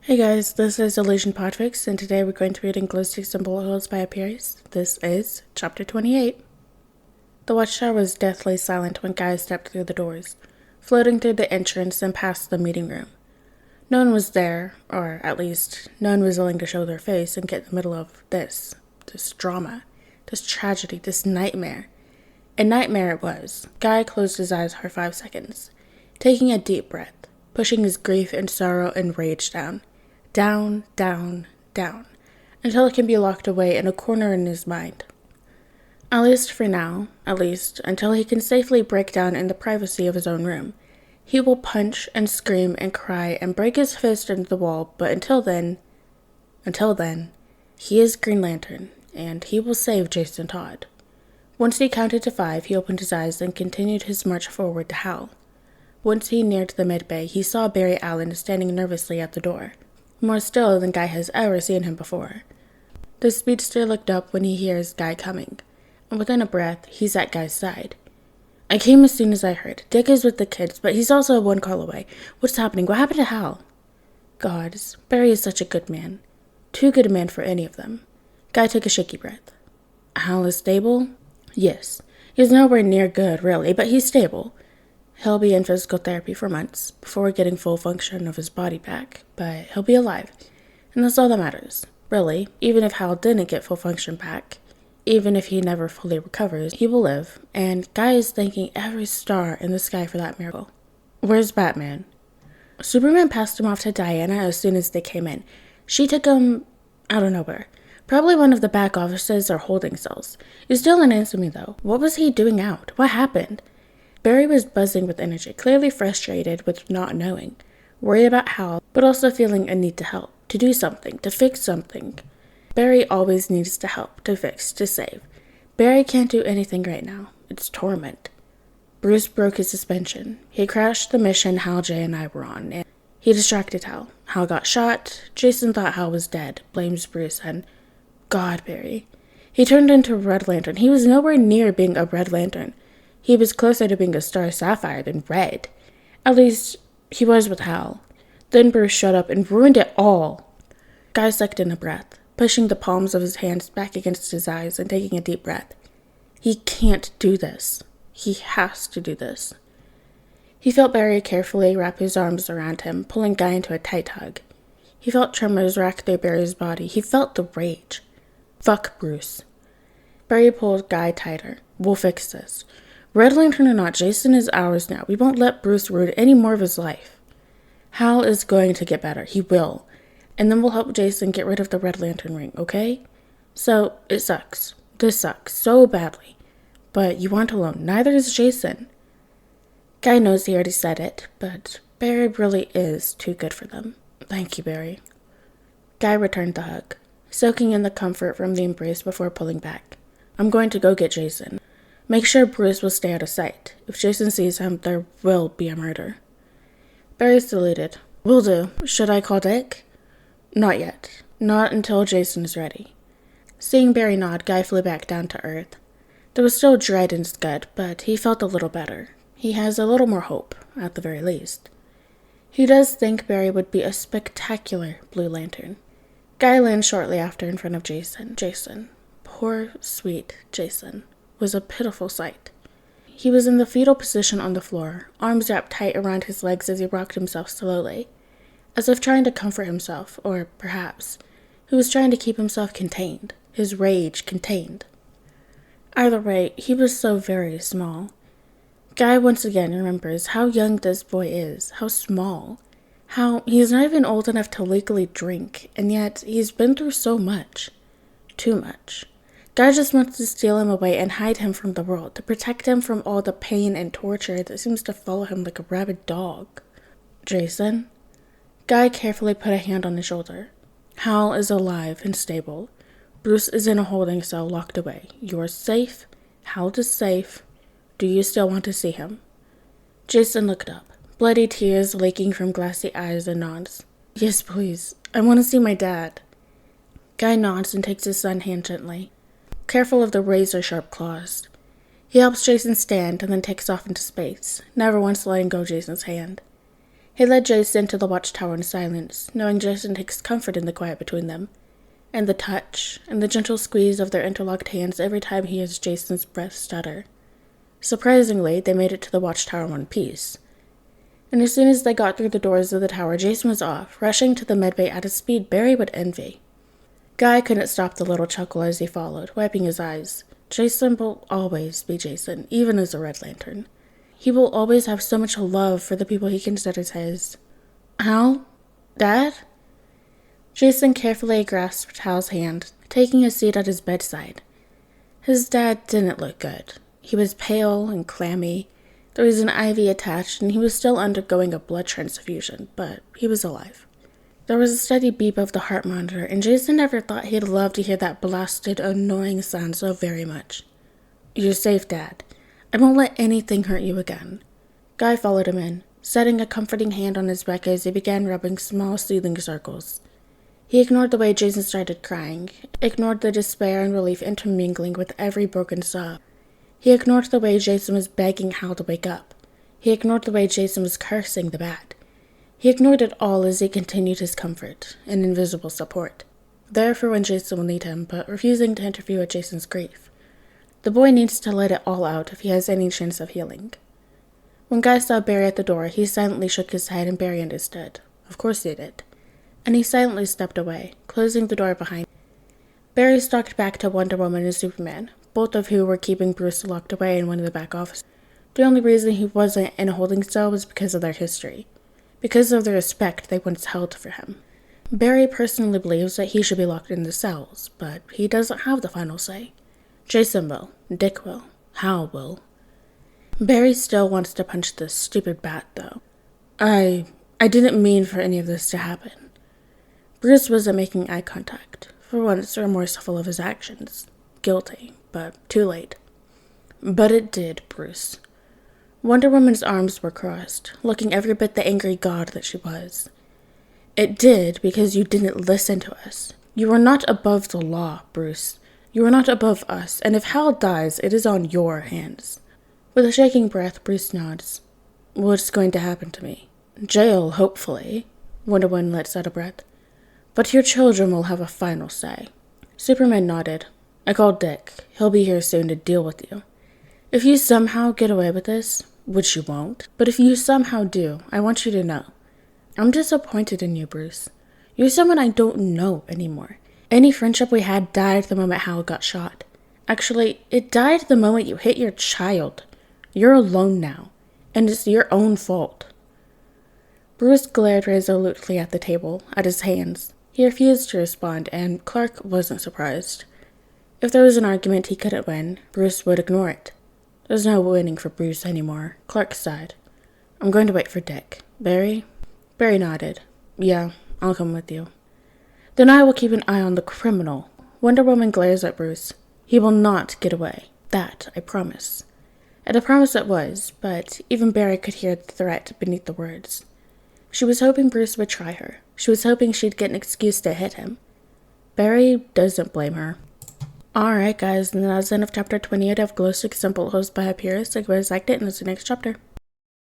Hey guys, this is Illusion Podfic, and today we're going to be reading Glowsticks and Bullet Holes by Appears. This is Chapter 28. The watchtower was deathly silent when Guy stepped through the doors, floating through the entrance and past the meeting room. No one was there, or at least, no one was willing to show their face and get in the middle of this drama, this tragedy, this nightmare. A nightmare it was. Guy closed his eyes for 5 seconds, taking a deep breath, pushing his grief and sorrow and rage down. Down, down, down, until it can be locked away in a corner in his mind. At least for now, at least until he can safely break down in the privacy of his own room. He will punch and scream and cry and break his fist into the wall, but until then, he is Green Lantern, and he will save Jason Todd. Once he counted to 5, he opened his eyes and continued his march forward to Hal. Once he neared the mid-bay, he saw Barry Allen standing nervously at the door. More still than Guy has ever seen him before. The speedster looked up when he hears Guy coming, and within a breath, he's at Guy's side. I came as soon as I heard. Dick is with the kids, but he's also 1 call away. What's happening? What happened to Hal? Gods, Barry is such a good man. Too good a man for any of them. Guy took a shaky breath. Hal is stable? Yes. He's nowhere near good, really, but he's stable. He'll be in physical therapy for months before getting full function of his body back, but he'll be alive, and that's all that matters. Really, even if Hal didn't get full function back, even if he never fully recovers, he will live, and Guy is thanking every star in the sky for that miracle. Where's Batman? Superman passed him off to Diana as soon as they came in. She took him, I don't know where. Probably one of the back offices or holding cells. You still didn't answer me though. What was he doing out? What happened? Barry was buzzing with energy, clearly frustrated with not knowing, worried about Hal, but also feeling a need to help, to do something, to fix something. Barry always needs to help, to fix, to save. Barry can't do anything right now. It's torment. Bruce broke his suspension. He crashed the mission Hal, Jay, and I were on, and he distracted Hal. Hal got shot. Jason thought Hal was dead, blames Bruce, and God, Barry. He turned into a Red Lantern. He was nowhere near being a Red Lantern. He was closer to being a Star Sapphire than Red. At least, he was with Hal. Then Bruce showed up and ruined it all. Guy sucked in a breath, pushing the palms of his hands back against his eyes and taking a deep breath. He can't do this. He has to do this. He felt Barry carefully wrap his arms around him, pulling Guy into a tight hug. He felt tremors rack through Barry's body. He felt the rage. Fuck Bruce. Barry pulled Guy tighter. We'll fix this. Red Lantern or not, Jason is ours now. We won't let Bruce ruin any more of his life. Hal is going to get better. He will. And then we'll help Jason get rid of the Red Lantern ring, okay? So, it sucks. This sucks so badly. But you aren't alone. Neither is Jason. Guy knows he already said it, but Barry really is too good for them. Thank you, Barry. Guy returned the hug, soaking in the comfort from the embrace before pulling back. I'm going to go get Jason. Make sure Bruce will stay out of sight. If Jason sees him, there will be a murder. Barry saluted. Will do. Should I call Dick? Not yet. Not until Jason is ready. Seeing Barry nod, Guy flew back down to earth. There was still dread in his gut, but he felt a little better. He has a little more hope, at the very least. He does think Barry would be a spectacular Blue Lantern. Guy landed shortly after in front of Jason. Jason. Poor, sweet Jason. Was a pitiful sight. He was in the fetal position on the floor, arms wrapped tight around his legs as he rocked himself slowly, as if trying to comfort himself, or perhaps he was trying to keep himself contained, his rage contained. Either way, he was so very small. Guy once again remembers how young this boy is, how small, how he's not even old enough to legally drink, and yet he's been through so much. Too much. Guy just wants to steal him away and hide him from the world, to protect him from all the pain and torture that seems to follow him like a rabid dog. Jason? Guy carefully put a hand on his shoulder. Hal is alive and stable. Bruce is in a holding cell locked away. You're safe. Hal is safe. Do you still want to see him? Jason looked up, bloody tears leaking from glassy eyes and nods. Yes, please. I want to see my dad. Guy nods and takes his son's hand gently, careful of the razor-sharp claws. He helps Jason stand and then takes off into space, never once letting go Jason's hand. He led Jason to the watchtower in silence, knowing Jason takes comfort in the quiet between them, and the touch, and the gentle squeeze of their interlocked hands every time he hears Jason's breath stutter. Surprisingly, they made it to the watchtower in one piece. And as soon as they got through the doors of the tower, Jason was off, rushing to the medbay at a speed Barry would envy. Guy couldn't stop the little chuckle as he followed, wiping his eyes. Jason will always be Jason, even as a Red Lantern. He will always have so much love for the people he considers his. Hal? Dad? Jason carefully grasped Hal's hand, taking a seat at his bedside. His dad didn't look good. He was pale and clammy. There was an IV attached, and he was still undergoing a blood transfusion, but he was alive. There was a steady beep of the heart monitor, and Jason never thought he'd love to hear that blasted, annoying sound so very much. You're safe, Dad. I won't let anything hurt you again. Guy followed him in, setting a comforting hand on his back as he began rubbing small, soothing circles. He ignored the way Jason started crying, ignored the despair and relief intermingling with every broken sob. He ignored the way Jason was begging Hal to wake up. He ignored the way Jason was cursing the bat. He ignored it all as he continued his comfort and invisible support, there for when Jason will need him, but refusing to interfere with Jason's grief. The boy needs to let it all out if he has any chance of healing. When Guy saw Barry at the door, he silently shook his head, and Barry understood. Of course he did. And he silently stepped away, closing the door behind him. Barry stalked back to Wonder Woman and Superman, both of who were keeping Bruce locked away in one of the back offices. The only reason he wasn't in a holding cell was because of their history, because of the respect they once held for him. Barry personally believes that he should be locked in the cells, but he doesn't have the final say. Jason will, Dick will, Hal will. Barry still wants to punch this stupid bat, though. I didn't mean for any of this to happen. Bruce wasn't making eye contact, for once remorseful of his actions. Guilty, but too late. But it did, Bruce. Wonder Woman's arms were crossed, looking every bit the angry god that she was. It did because you didn't listen to us. You are not above the law, Bruce. You are not above us, and if Hal dies, it is on your hands. With a shaking breath, Bruce nods. What's going to happen to me? Jail, hopefully. Wonder Woman lets out a breath. But your children will have a final say. Superman nodded. I called Dick. He'll be here soon to deal with you. If you somehow get away with this, which you won't, but if you somehow do, I want you to know. I'm disappointed in you, Bruce. You're someone I don't know anymore. Any friendship we had died the moment Hal got shot. Actually, it died the moment you hit your child. You're alone now, and it's your own fault. Bruce glared resolutely at the table, at his hands. He refused to respond, and Clark wasn't surprised. If there was an argument he couldn't win, Bruce would ignore it. There's no winning for Bruce anymore. Clark sighed. I'm going to wait for Dick. Barry? Barry nodded. Yeah, I'll come with you. Then I will keep an eye on the criminal. Wonder Woman glares at Bruce. He will not get away. That I promise. And a promise it was, but even Barry could hear the threat beneath the words. She was hoping Bruce would try her. She was hoping she'd get an excuse to hit him. Barry doesn't blame her. Alright guys, and that's the end of chapter 28 of Glowsticks Simple, hosted by Hyperius. I hope you guys liked it, and that's the next chapter.